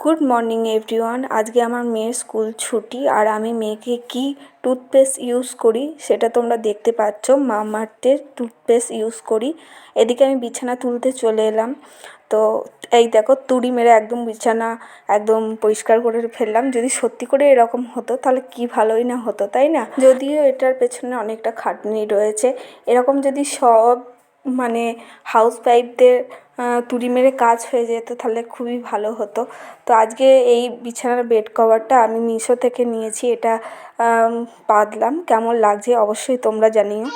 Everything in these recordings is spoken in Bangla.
Good morning everyone. আজকে আমার মেয়ের স্কুল ছুটি আর আমি মেয়েকে কি টুথপেস্ট ইউজ করি সেটা তোমরা দেখতে পাচ্ছ। মামাআর্থের টুথপেস্ট ইউজ করি। এদিকে আমি বিছানা তুলতে চলে এলাম। তো এই দেখো, তুড়ি মেরে একদম বিছানা একদম পরিষ্কার করে ফেললাম। যদি সত্যি করে এরকম হতো তাহলে কি ভালোই না হতো, তাই না? যদিও এটার পেছনে অনেকটা খাটনি রয়েছে। এরকম যদি সব মানে হাউসওয়াইফদের তুড়ি মেরে কাজ হয়ে যেত তাহলে খুবই ভালো হতো। তো আজকে এই বিছানার বেড কভারটা আমি মিশো থেকে নিয়েছি। এটা পাতলাম, কেমন লাগছে অবশ্যই তোমরা জানিও।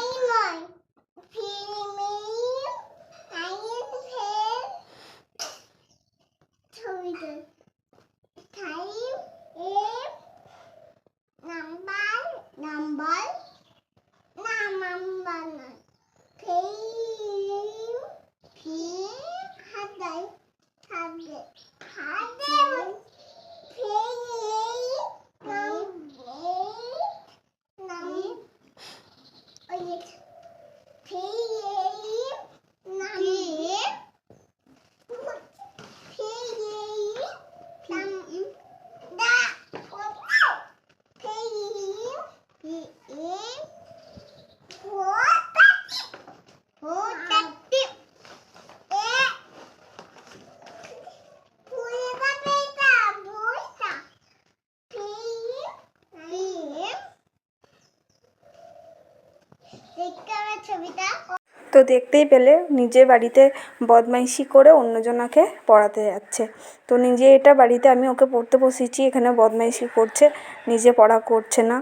তো দেখতেই পেলে নিজের বাড়িতে বদমাইশি করে অন্যজনাকে পড়াতে যাচ্ছে। তো নিজে এটা বাড়িতে আমি ওকে পড়তে বসিয়েছি, এখানে বদমাইশি করছে, নিজে পড়া করছে না।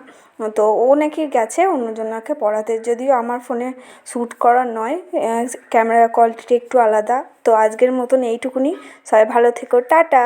তো ও নাকি গেছে অন্যজনাকে পড়াতে, যদিও আমার ফোনে শ্যুট করা নয়, ক্যামেরা কোয়ালিটিটা একটু আলাদা। তো আজকের মতন এইটুকুনি। সবাই ভালো থেকো, টাটা।